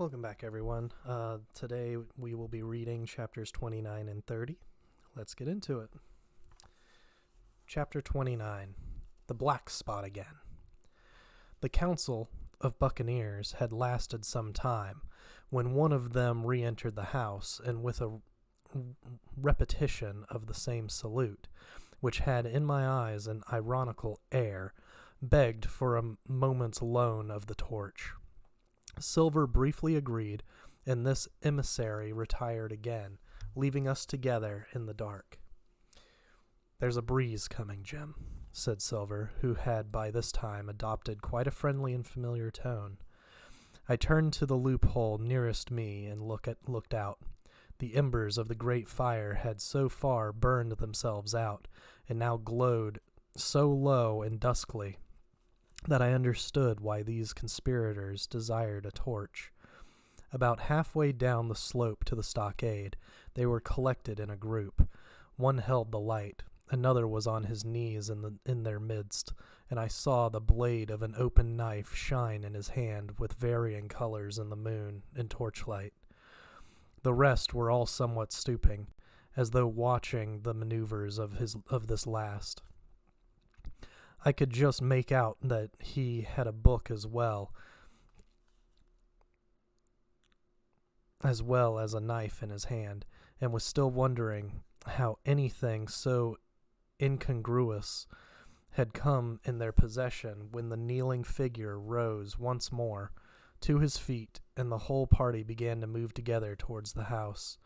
Welcome back, everyone. Today we will be reading chapters 29 and 30. Let's get into it. Chapter 29, The Black Spot Again. The council of buccaneers had lasted some time when one of them re-entered the house, and with a repetition of the same salute, which had in my eyes an ironical air, begged for a moment's loan of the torch. Silver briefly agreed, and this emissary retired again, leaving us together in the dark. "There's a breeze coming, Jim," said Silver, who had by this time adopted quite a friendly and familiar tone. I turned to the loophole nearest me and looked out. The embers of the great fire had so far burned themselves out, and now glowed so low and duskly, that I understood why these conspirators desired a torch. About halfway down the slope to the stockade, they were collected in a group. One held the light, another was on his knees in their midst, and I saw the blade of an open knife shine in his hand with varying colors in the moon and torchlight. The rest were all somewhat stooping, as though watching the maneuvers of this last. I could just make out that he had a book as well as a knife in his hand, and was still wondering how anything so incongruous had come in their possession when the kneeling figure rose once more to his feet, and the whole party began to move together towards the house.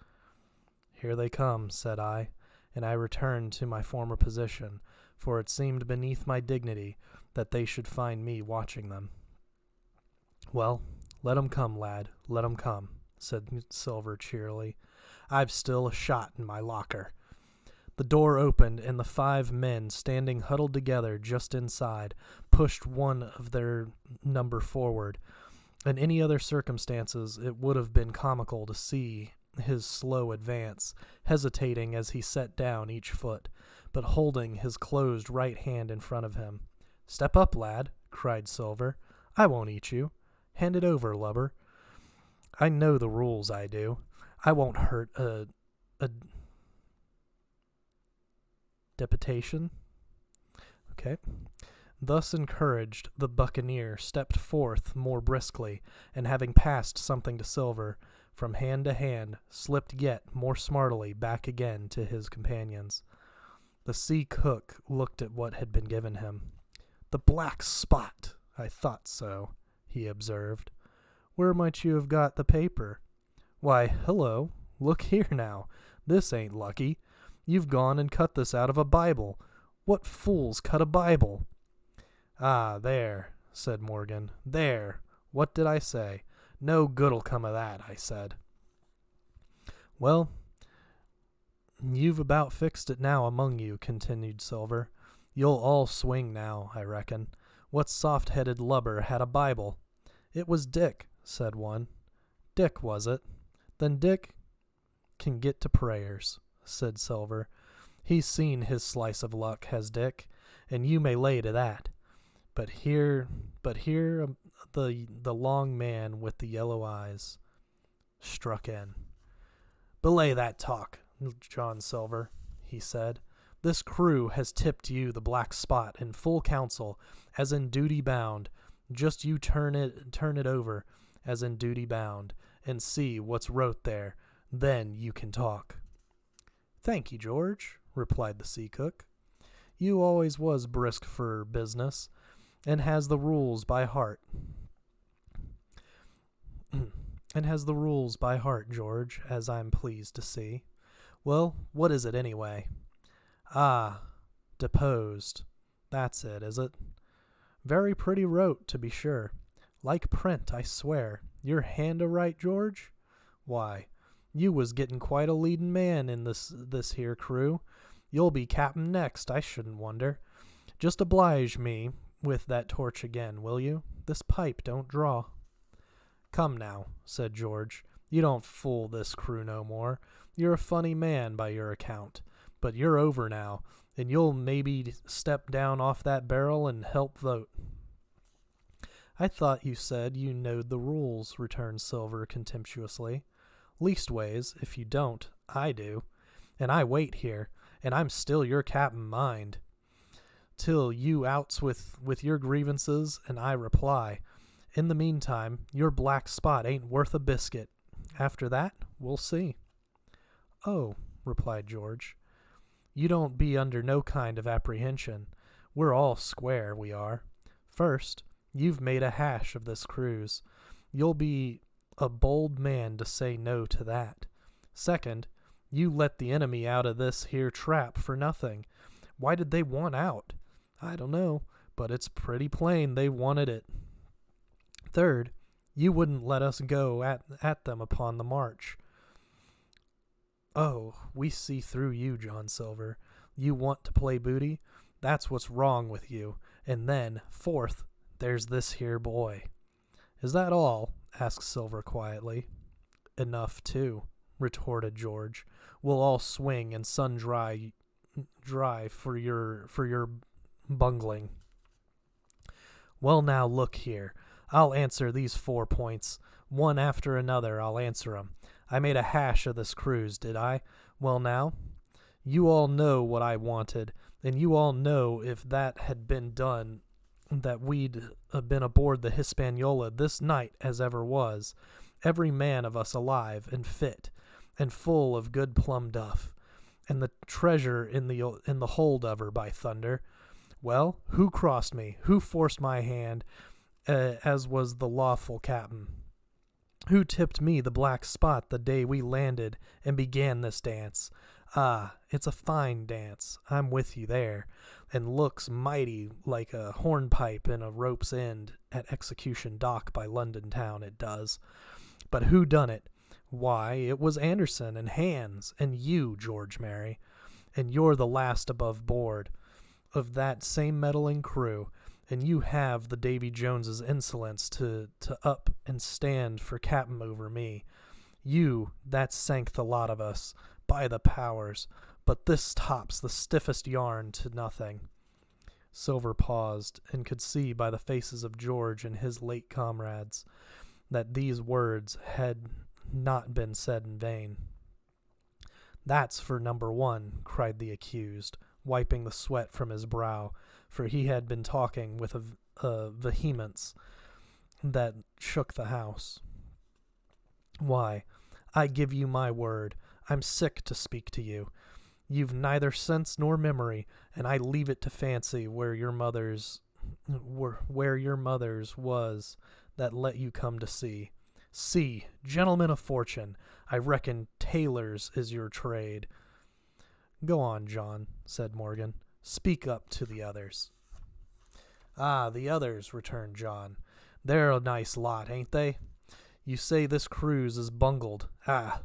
"Here they come," said I, and I returned to my former position, for it seemed beneath my dignity that they should find me watching them. "Well, let 'em come, lad, let 'em come," said Silver cheerily. "I've still a shot in my locker." The door opened, and the 5 men standing huddled together just inside pushed one of their number forward. In any other circumstances it would have been comical to see his slow advance, hesitating as he set down each foot, but holding his closed right hand in front of him. "Step up, lad," cried Silver. "I won't eat you. Hand it over, lubber. I know the rules, I do. I won't hurt a deputation." Okay. Thus encouraged, the buccaneer stepped forth more briskly, and having passed something to Silver, from hand to hand, slipped yet more smartly back again to his companions. The sea cook looked at what had been given him. "The black spot! I thought so," he observed. "Where might you have got the paper?" "Why, hello, look here now. This ain't lucky. You've gone and cut this out of a Bible. What fools cut a Bible?" "Ah, there," said Morgan. "There. What did I say? No good'll come of that, I said." "Well, you've about fixed it now among you," continued Silver. "You'll all swing now, I reckon. What soft-headed lubber had a Bible?" "It was Dick," said one. "Dick, was it? Then Dick can get to prayers," said Silver. "He's seen his slice of luck, has Dick, and you may lay to that." But here the long man with the yellow eyes struck in. "Belay that talk, John Silver," he said. "This crew has tipped you the black spot in full council, as in duty bound. Just you turn it over, as in duty bound, and see what's wrote there. Then you can talk." "Thank you, George," replied the sea cook. "You always was brisk for business, and has the rules by heart." George, as I'm pleased to see. Well, what is it anyway?" "Ah, deposed. That's it, is it? Very pretty wrote, to be sure. Like print, I swear. Your hand a right, George? Why, you was getting quite a leadin' man in this here crew. You'll be cap'n next, I shouldn't wonder. Just oblige me with that torch again, will you? This pipe don't draw." "Come now," said George. "You don't fool this crew no more. You're a funny man by your account. But you're over now, and you'll maybe step down off that barrel and help vote." I thought you said you knowed the rules, returned Silver contemptuously. Leastways, if you don't, I do. And I wait here, and I'm still your cap'n mind. Till you outs with your grievances, and I reply. In the meantime, your black spot ain't worth a biscuit. After that, we'll see. Oh, replied George, you don't be under no kind of apprehension. We're all square, we are. First, you've made a hash of this cruise. You'll be a bold man to say no to that. Second, you let the enemy out of this here trap for nothing. Why did they want out? I don't know, but it's pretty plain they wanted it. Third, you wouldn't let us go at them upon the march. Oh, we see through you, John Silver. You want to play booty? That's what's wrong with you. And then, fourth, there's this here boy. Is that all? Asked Silver quietly. Enough, too, retorted George. We'll all swing and sun dry for your bungling. Well, now look here. I'll answer these 4 points. One after another, I'll answer 'em. I made a hash of this cruise, did I? Well, now, you all know what I wanted, and you all know if that had been done, that we'd been aboard the Hispaniola this night as ever was, every man of us alive and fit, and full of good plum duff, and the treasure in the hold of her, by thunder. Well, who crossed me? Who forced my hand, as was the lawful captain? Who tipped me the black spot the day we landed and began this dance? Ah, it's a fine dance, I'm with you there, and looks mighty like a hornpipe in a rope's end at Execution Dock by London town, it does. But who done it? Why, it was Anderson and Hands and you, George Mary, and you're the last above board of that same meddling crew, and you have the Davy Jones's insolence to up and stand for captain over me. You, that sank the lot of us, by the powers, but this tops the stiffest yarn to nothing. Silver paused, and could see by the faces of George and his late comrades that these words had not been said in vain. That's for number 1, cried the accused, wiping the sweat from his brow, for he had been talking with a vehemence that shook the house. Why, I give you my word, I'm sick to speak to you. You've neither sense nor memory, and I leave it to fancy where your mother's was that let you come to sea. See, gentlemen of fortune, I reckon tailors is your trade. Go on, John, said Morgan. Speak up to the others. Ah, the others, returned John. They're a nice lot, ain't they? You say this cruise is bungled. Ah,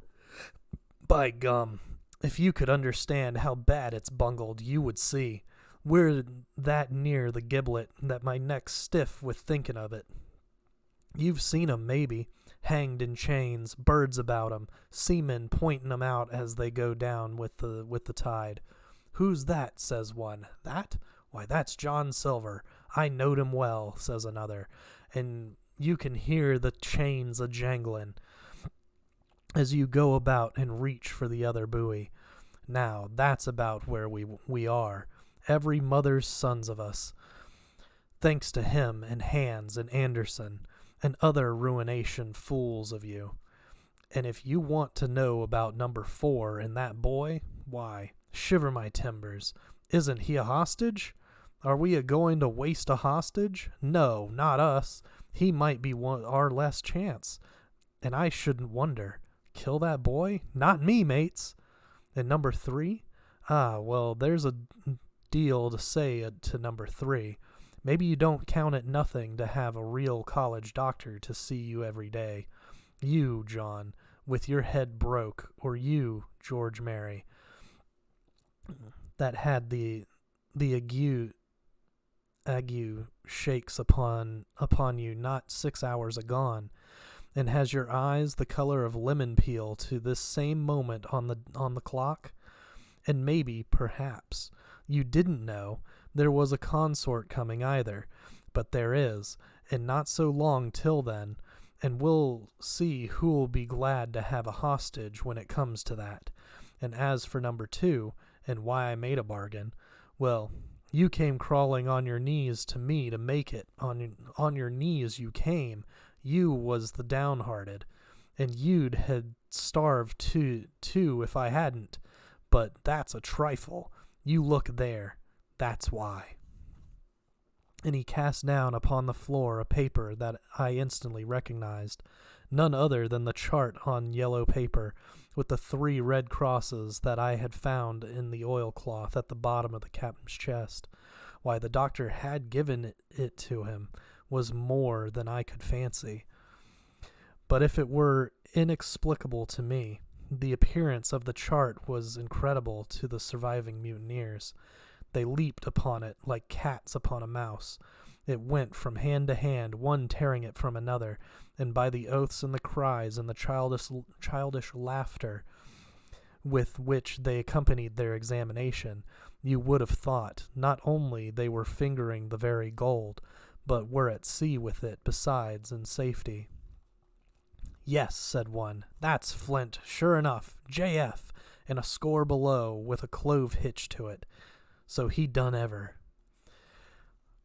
by gum, if you could understand how bad it's bungled, you would see. We're that near the giblet that my neck's stiff with thinking of it. You've seen 'em, maybe, hanged in chains, birds about 'em, seamen pointing 'em out as they go down with the tide. Who's that, says one. That? Why, that's John Silver. I knowed him well, says another, and you can hear the chains a-jangling as you go about and reach for the other buoy. Now, that's about where we are, every mother's sons of us, thanks to him and Hands and Anderson and other ruination fools of you. And if you want to know about number 4 and that boy, why, shiver my timbers, isn't he a hostage? Are we a-going to waste a hostage? No, not us. He might be our last chance, and I shouldn't wonder. Kill that boy? Not me, mates. And number 3? Ah, well, there's a deal to say to number 3. Maybe you don't count it nothing to have a real college doctor to see you every day. You, John, with your head broke, or you, George Mary, that had the ague shakes upon you not 6 hours agone, and has your eyes the color of lemon peel to this same moment on the clock? And maybe, perhaps, you didn't know there was a consort coming either, But there is, and not so long till then, and we'll see who'll be glad to have a hostage when it comes to that. And as for number 2, and why I made a bargain, well, you came crawling on your knees to me to make it. On your knees you came. You was the downhearted, and you'd had starved too if I hadn't. But that's a trifle. You look there. That's why. And he cast down upon the floor a paper that I instantly recognized, none other than the chart on yellow paper, with the 3 red crosses that I had found in the oilcloth at the bottom of the captain's chest. Why the doctor had given it to him was more than I could fancy. But if it were inexplicable to me, the appearance of the chart was incredible to the surviving mutineers. They leaped upon it like cats upon a mouse. It went from hand to hand, one tearing it from another, and by the oaths and the cries and the childish laughter with which they accompanied their examination, you would have thought not only they were fingering the very gold, but were at sea with it besides in safety. "Yes," said one, "that's flint, sure enough, J.F., and a score below, with a clove hitch to it. So he done ever."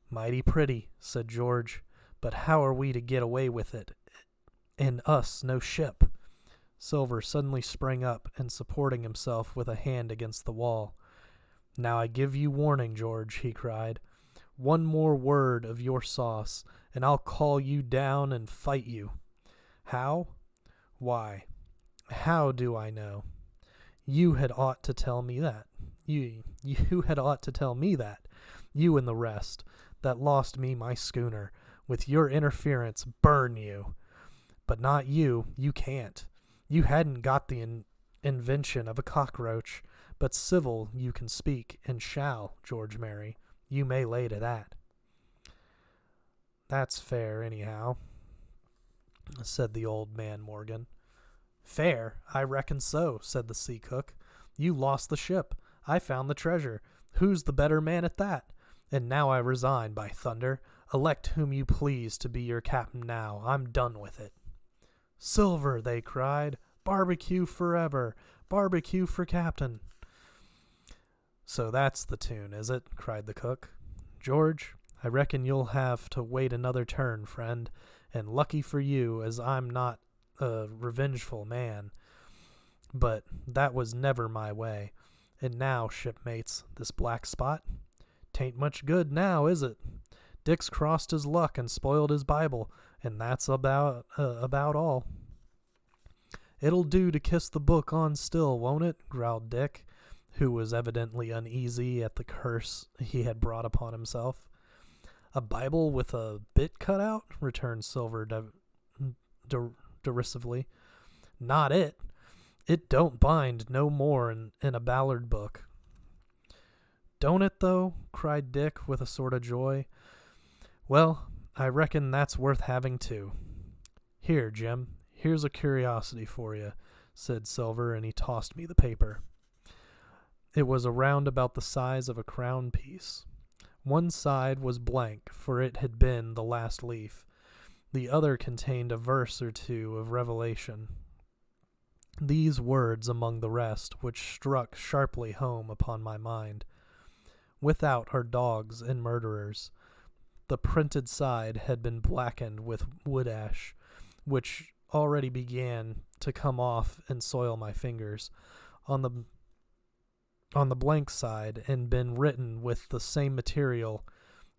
"Mighty pretty," said George, "but how are we to get away with it? And us no ship." Silver suddenly sprang up and supporting himself with a hand against the wall. "Now I give you warning, George," he cried. "One more word of your sauce, and I'll call you down and fight you." "How? Why, how do I know? You had ought to tell me that. You had ought to tell me that. You and the rest, that lost me my schooner. With your interference, burn you. But not you. You can't. You hadn't got the invention of a cockroach. But civil you can speak, and shall, George Mary. You may lay to that." "That's fair, anyhow," said the old man Morgan. "Fair? I reckon so," said the sea cook. "You lost the ship. I found the treasure. Who's the better man at that? And now I resign, by thunder. Elect whom you please to be your captain now. I'm done with it." "Silver," they cried. "Barbecue forever. Barbecue for captain." "So that's the tune, is it?" cried the cook. "George, I reckon you'll have to wait another turn, friend, and lucky for you, as I'm not a revengeful man. But that was never my way. And now, shipmates, this black spot? 'Tain't much good now, is it? Dick's crossed his luck and spoiled his Bible, and that's about all." "It'll do to kiss the book on still, won't it?" growled Dick, who was evidently uneasy at the curse he had brought upon himself. "A Bible with a bit cut out?" returned Silver derisively. "Not it. It don't bind no more in a Ballard book." "Don't it, though?" cried Dick with a sort of joy. "Well, I reckon that's worth having, too. Here, Jim, here's a curiosity for you," said Silver, and he tossed me the paper. It was around about the size of a crown piece. One side was blank, for it had been the last leaf. The other contained a verse or two of Revelation. These words among the rest, which struck sharply home upon my mind: "Without are dogs and murderers." The printed side had been blackened with wood ash, which already began to come off and soil my fingers. On the blank side, and been written with the same material,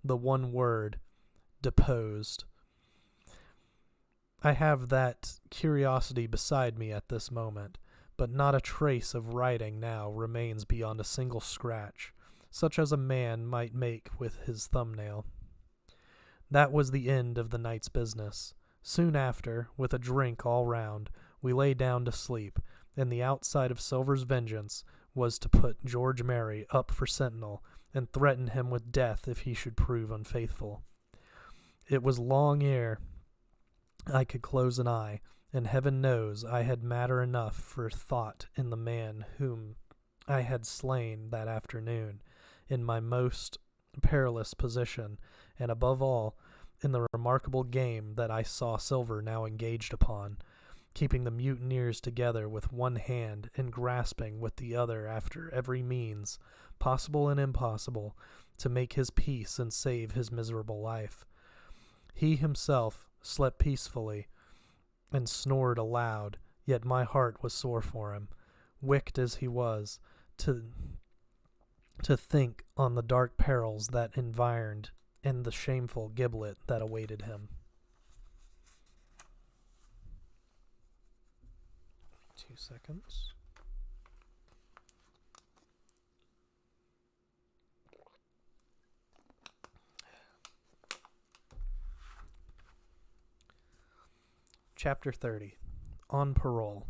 the one word, "deposed." I have that curiosity beside me at this moment, but not a trace of writing now remains beyond a single scratch, such as a man might make with his thumbnail. That was the end of the night's business. Soon after, with a drink all round, we lay down to sleep, and the outside of Silver's vengeance was to put George Mary up for sentinel and threaten him with death if he should prove unfaithful. It was long ere I could close an eye, and heaven knows I had matter enough for thought in the man whom I had slain that afternoon in my most perilous position, and above all, in the remarkable game that I saw Silver now engaged upon, keeping the mutineers together with one hand and grasping with the other after every means, possible and impossible, to make his peace and save his miserable life. He himself slept peacefully and snored aloud, yet my heart was sore for him, wicked as he was, to think on the dark perils that environed and the shameful giblet that awaited him. 2 seconds. Chapter 30. On Parole.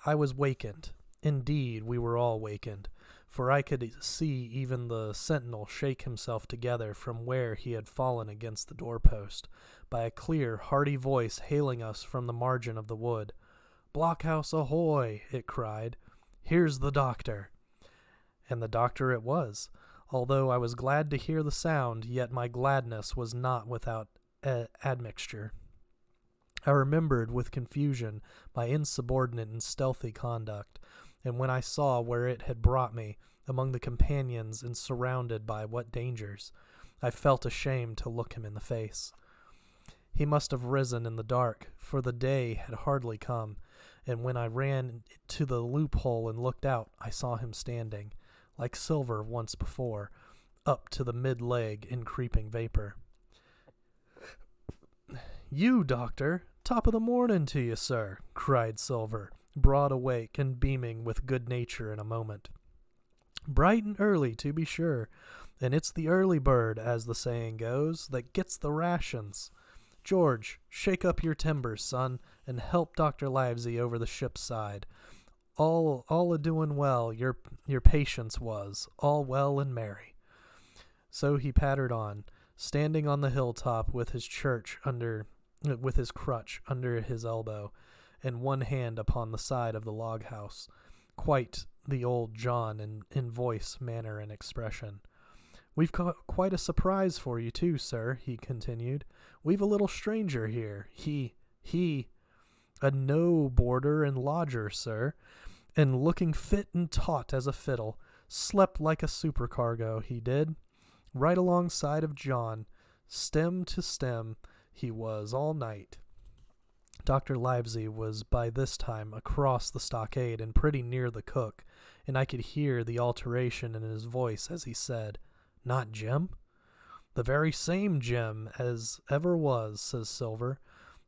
I was wakened. Indeed, we were all wakened, for I could see even the sentinel shake himself together from where he had fallen against the doorpost, by a clear, hearty voice hailing us from the margin of the wood. "Blockhouse ahoy!" it cried. "Here's the doctor." And the doctor it was. Although I was glad to hear the sound, yet my gladness was not without admixture. I remembered with confusion my insubordinate and stealthy conduct, and when I saw where it had brought me, among the companions and surrounded by what dangers, I felt ashamed to look him in the face. He must have risen in the dark, for the day had hardly come, and when I ran to the loophole and looked out, I saw him standing, like Silver once before, up to the mid-leg in creeping vapor. "You, doctor! Top of the morning to you, sir," cried Silver, broad awake and beaming with good nature in a moment. "Bright and early, to be sure, and it's the early bird, as the saying goes, that gets the rations. George, shake up your timbers, son, and help Dr. Livesey over the ship's side. All a-doing well, your patience was, all well and merry." So he pattered on, standing on the hilltop with his crutch under his elbow, and one hand upon the side of the log house, quite the old John in voice, manner, and expression. "We've quite a surprise for you, too, sir," he continued. "We've a little stranger here. He, a no-boarder and lodger, sir, and looking fit and taut as a fiddle. Slept like a supercargo, he did, right alongside of John, stem to stem. He was all night." Dr. Livesey was by this time across the stockade and pretty near the cook, and I could hear the alteration in his voice as he said, "Not Jim?" "The very same Jim as ever was," says Silver.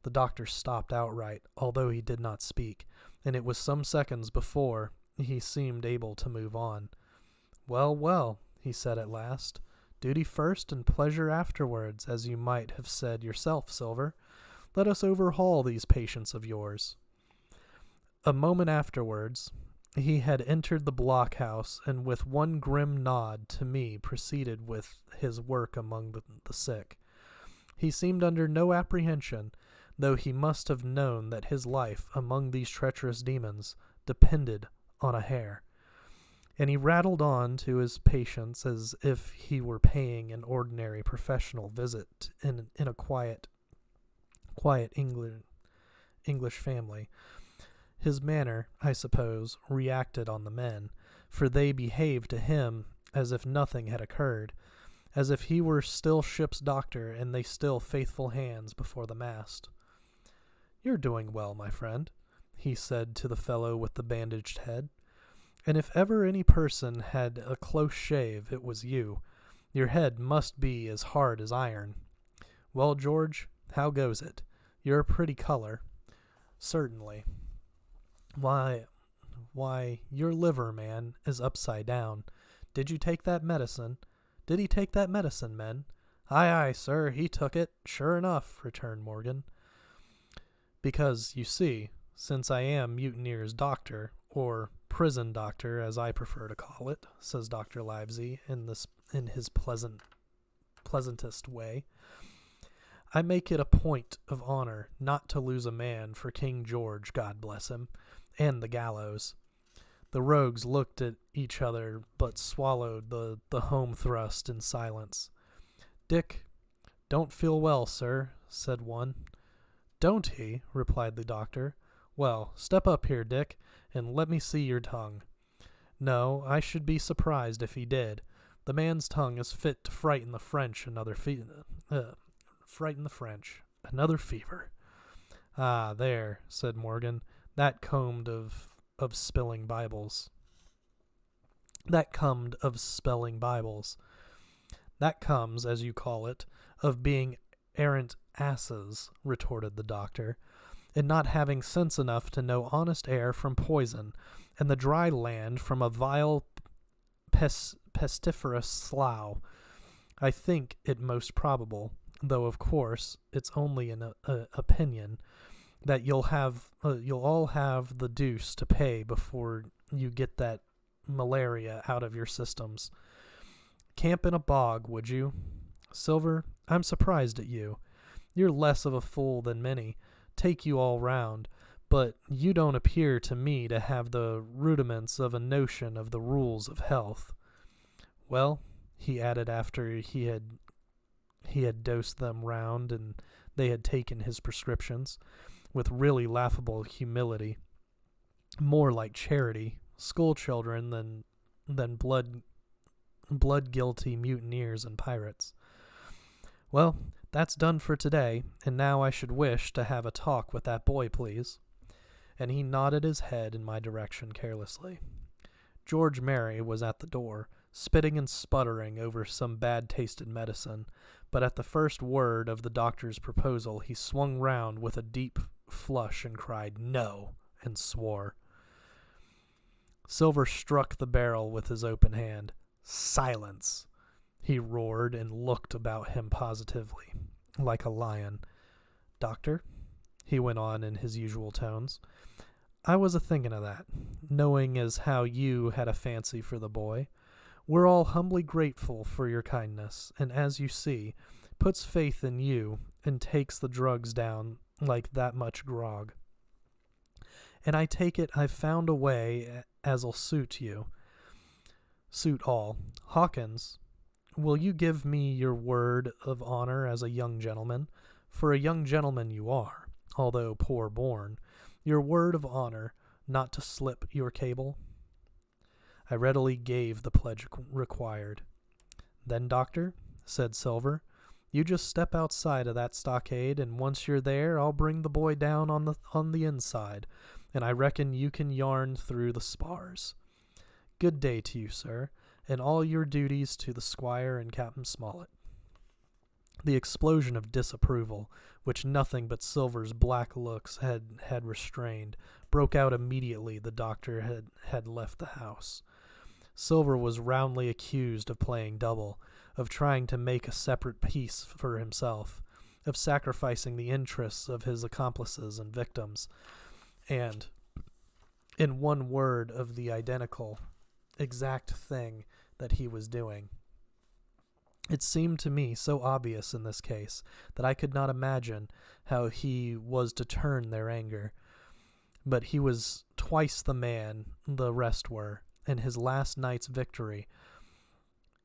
The doctor stopped outright, although he did not speak, and it was some seconds before he seemed able to move on. "Well, well," he said at last. "Duty first and pleasure afterwards, as you might have said yourself, Silver. Let us overhaul these patients of yours." A moment afterwards, he had entered the blockhouse, and with one grim nod to me proceeded with his work among the sick. He seemed under no apprehension, though he must have known that his life among these treacherous demons depended on a hair. And he rattled on to his patients as if he were paying an ordinary professional visit in a quiet English family. His manner, I suppose, reacted on the men, for they behaved to him as if nothing had occurred, as if he were still ship's doctor and they still faithful hands before the mast. "You're doing well, my friend," he said to the fellow with the bandaged head. "And if ever any person had a close shave, it was you. Your head must be as hard as iron. Well, George, how goes it? You're a pretty color." "Certainly." Why, your liver, man, is upside down. Did you take that medicine? Did he take that medicine, men?" Aye, sir, he took it, sure enough," returned Morgan. "Because, you see, since I am Mutineer's doctor, or prison doctor, as I prefer to call it," says Dr. Livesey in his pleasantest way, "I make it a point of honor not to lose a man for King George, God bless him, and the gallows." The rogues looked at each other, but swallowed the home thrust in silence. Dick, "Don't feel well, sir," said one. "Don't he?" replied the doctor. "Well, step up here, Dick, and let me see your tongue." "No, I should be surprised if he did. The man's tongue is fit to frighten the French another another fever." "Ah, there," said Morgan, "that comed of spelling Bibles. That comes, as you call it, of being errant asses," retorted the doctor, "and not having sense enough to know honest air from poison, and the dry land from a vile pestiferous slough. I think it most probable, though of course it's only an opinion, that you'll all have the deuce to pay before you get that malaria out of your systems. Camp in a bog, would you? Silver, I'm surprised at you. You're less of a fool than many, take you all round, but you don't appear to me to have the rudiments of a notion of the rules of health. Well," he added after he had dosed them round and they had taken his prescriptions, with really laughable humility, more like charity, school children than blood guilty mutineers and pirates. "Well, that's done for today, and now I should wish to have a talk with that boy, please." And he nodded his head in my direction carelessly. George Merry was at the door, spitting and sputtering over some bad-tasted medicine, but at the first word of the doctor's proposal he swung round with a deep flush and cried, "No," and swore. Silver struck the barrel with his open hand. "Silence!" he roared, and looked about him positively, like a lion. "Doctor," he went on in his usual tones, "I was a-thinking of that, knowing as how you had a fancy for the boy. We're all humbly grateful for your kindness, and as you see, puts faith in you and takes the drugs down like that much grog. And I take it I've found a way as'll suit all. Hawkins, will you give me your word of honor as a young gentleman, for a young gentleman you are, although poor born, your word of honor not to slip your cable?" I readily gave the pledge required. "Then, doctor," said Silver, "you just step outside of that stockade, and once you're there I'll bring the boy down on the inside, and I reckon you can yarn through the spars. Good day to you, sir, and all your duties to the squire and Captain Smollett." The explosion of disapproval, which nothing but Silver's black looks had restrained, broke out immediately the doctor had left the house. Silver was roundly accused of playing double, of trying to make a separate peace for himself, of sacrificing the interests of his accomplices and victims, and, in one word, of the identical, exact thing that he was doing. It seemed to me so obvious in this case that I could not imagine how he was to turn their anger. But he was twice the man the rest were, and his last night's victory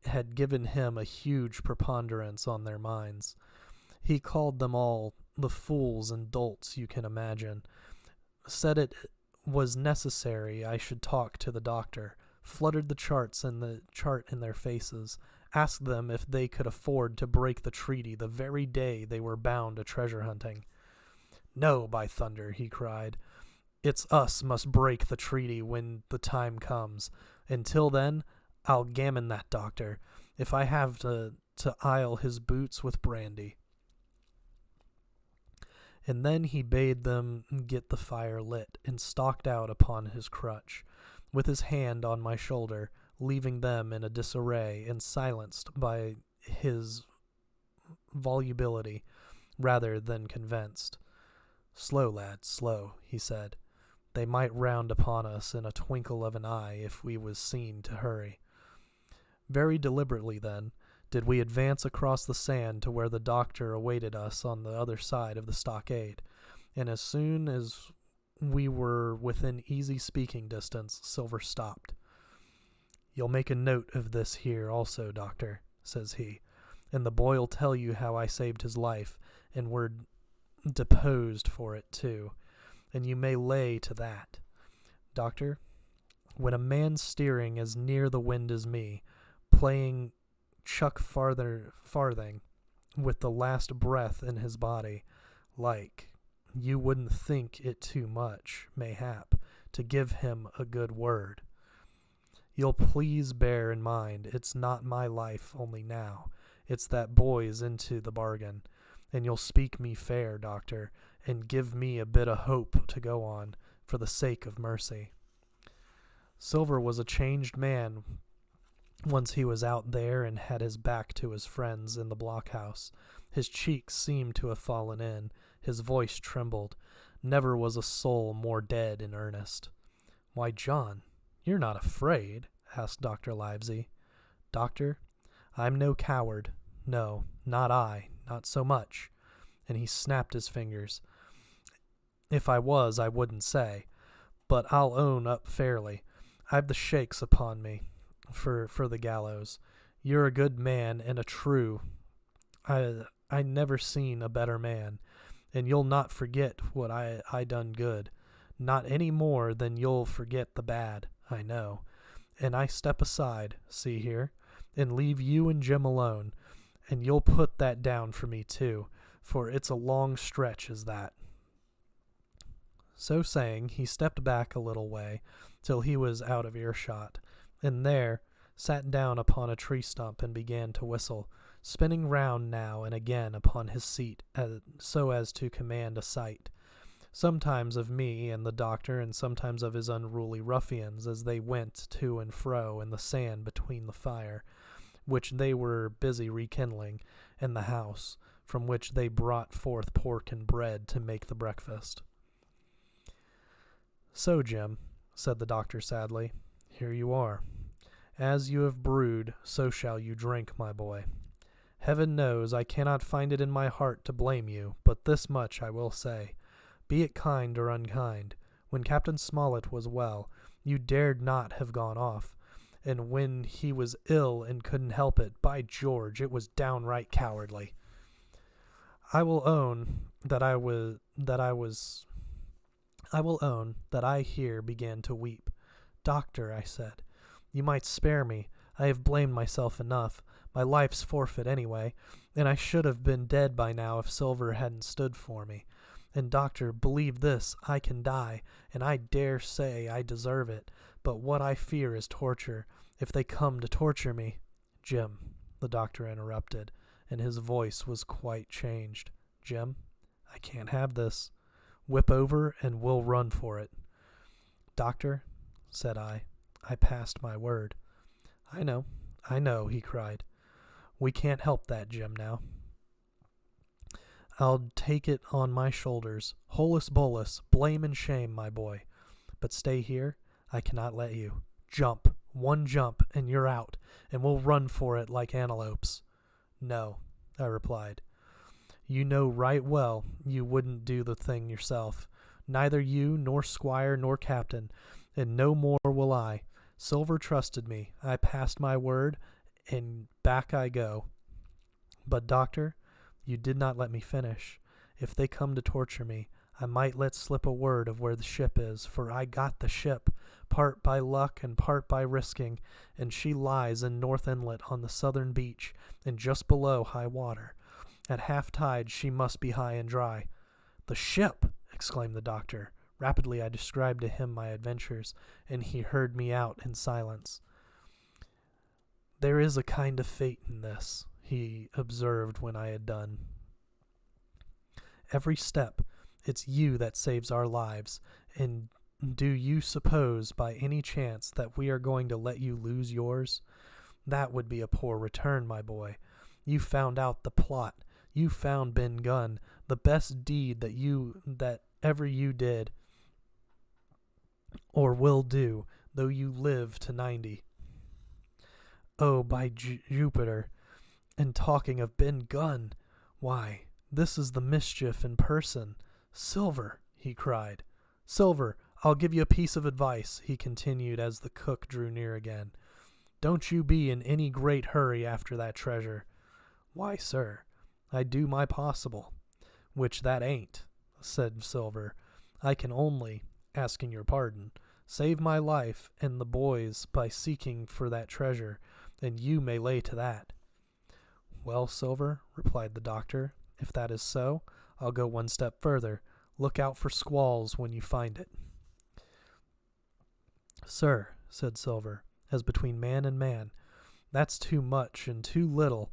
had given him a huge preponderance on their minds. He called them all the fools and dolts you can imagine, said it was necessary I should talk to the doctor, fluttered the chart in their faces, asked them if they could afford to break the treaty the very day they were bound to treasure hunting. "No, by thunder," he cried, "it's us must break the treaty when the time comes. Until then, I'll gammon that doctor, if I have to ile his boots with brandy." And then he bade them get the fire lit, and stalked out upon his crutch, with his hand on my shoulder, leaving them in a disarray and silenced by his volubility rather than convinced. "Slow, lad, slow," he said. "They might round upon us in a twinkle of an eye if we was seen to hurry." Very deliberately, then, did we advance across the sand to where the doctor awaited us on the other side of the stockade, and as soon as we were within easy speaking distance, Silver stopped. "You'll make a note of this here also, doctor," says he, and the boy'll tell you how I saved his life, and were deposed for it too, and you may lay to that. Doctor, when a man steering as near the wind as me, playing chuck farthing with the last breath in his body, like, you wouldn't think it too much, mayhap, to give him a good word. You'll please bear in mind it's not my life only now, it's that boy's into the bargain, and you'll speak me fair, doctor, and give me a bit of hope to go on, for the sake of mercy. Silver was a changed man once he was out there and had his back to his friends in the blockhouse. His cheeks seemed to have fallen in, his voice trembled. Never was a soul more dead in earnest. "Why, John, you're not afraid?" asked Dr. Livesey. "Doctor, I'm no coward. No, not I, not so much." And he snapped his fingers. "If I was, I wouldn't say. But I'll own up fairly. I've the shakes upon me for the gallows. You're a good man and a true. I never seen a better man. And you'll not forget what I done good. Not any more than you'll forget the bad, I know. And I step aside, see here, and leave you and Jim alone. And you'll put that down for me too, for it's a long stretch as that." So saying, he stepped back a little way, till he was out of earshot, and there sat down upon a tree stump and began to whistle, spinning round now and again upon his seat so as to command a sight, sometimes of me and the doctor, and sometimes of his unruly ruffians as they went to and fro in the sand between the fire, which they were busy rekindling, and the house, from which they brought forth pork and bread to make the breakfast. "So, Jim," said the doctor sadly, "here you are. As you have brewed, so shall you drink, my boy. Heaven knows I cannot find it in my heart to blame you, but this much I will say. Be it kind or unkind, when Captain Smollett was well, you dared not have gone off, and when he was ill and couldn't help it, by George, it was downright cowardly. I will own that I here began to weep. 'Doctor,' I said, 'you might spare me. I have blamed myself enough. My life's forfeit anyway, and I should have been dead by now if Silver hadn't stood for me. And, doctor, believe this, I can die, and I dare say I deserve it, but what I fear is torture, if they come to torture me.'" "Jim," the doctor interrupted, and his voice was quite changed. "Jim, I can't have this. Whip over and we'll run for it." "Doctor," said I passed my word. I know, he cried. "We can't help that, Jim, now. I'll take it on my shoulders, holus bolus, blame and shame, my boy. But stay here, I cannot let you. Jump, one jump, and you're out, and we'll run for it like antelopes." "No," I replied. "You know right well you wouldn't do the thing yourself. Neither you, nor squire, nor captain, and no more will I. Silver trusted me. I passed my word, and back I go. But, doctor, you did not let me finish. If they come to torture me, I might let slip a word of where the ship is, for I got the ship, part by luck and part by risking, and she lies in North Inlet on the southern beach, and just below high water. At half tide she must be high and dry." "The ship!" exclaimed the doctor. Rapidly I described to him my adventures, and he heard me out in silence. "There is a kind of fate in this," he observed when I had done. "Every step, it's you that saves our lives, and do you suppose by any chance that we are going to let you lose yours? That would be a poor return, my boy. You found out the plot. You found Ben Gunn, the best deed that ever you did, or will do, though you live to 90. Oh, by Jupiter! And talking of Ben Gunn, why, this is the mischief in person. Silver!" he cried. "Silver, I'll give you a piece of advice," he continued as the cook drew near again. "Don't you be in any great hurry after that treasure. Why, sir, I do my possible, which that ain't, said Silver. I can only, asking your pardon, save my life and the boy's by seeking for that treasure, and you may lay to that. Well, Silver, replied the doctor, if that is so, I'll go one step further. Look out for squalls when you find it. Sir, said Silver, as between man and man, that's too much and too little.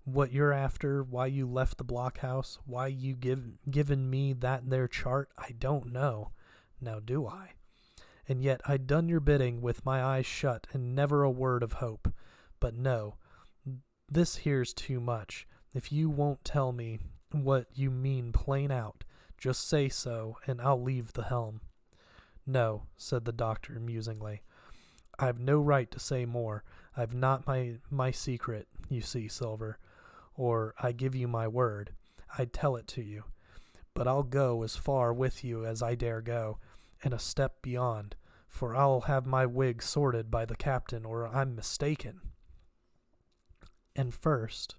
What you're after, why you left the blockhouse, why you given me that there chart, I don't know. Now do I? And yet I done your bidding with my eyes shut and never a word of hope. But no, this here's too much. If you won't tell me what you mean plain out, just say so, and I'll leave the helm. No, said the doctor musingly. I've no right to say more. I've not my secret, you see, Silver. Or I give you my word. I'd tell it to you. But I'll go as far with you as I dare go, and a step beyond, for I'll have my wig sorted by the captain, or I'm mistaken. And first,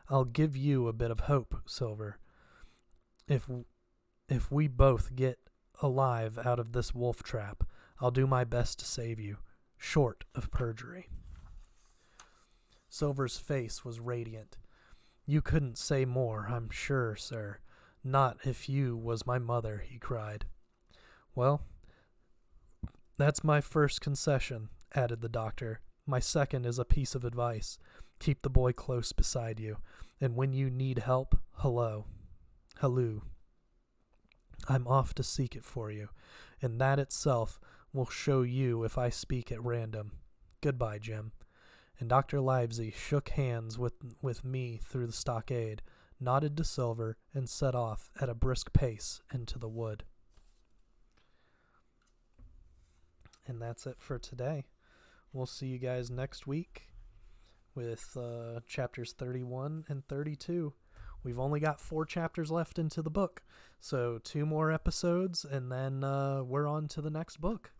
I'll give you a bit of hope, Silver. If we both get alive out of this wolf trap, I'll do my best to save you, short of perjury. Silver's face was radiant. You couldn't say more, I'm sure, sir. Not if you was my mother, he cried. Well, that's my first concession, added the doctor. My second is a piece of advice. Keep the boy close beside you, and when you need help, halloo. I'm off to seek it for you, and that itself will show you if I speak at random. Goodbye, Jim. And Dr. Livesey shook hands with me through the stockade, nodded to Silver, and set off at a brisk pace into the wood. And that's it for today. We'll see you guys next week with chapters 31 and 32. We've only got 4 chapters left into the book, so 2 more episodes, and then we're on to the next book.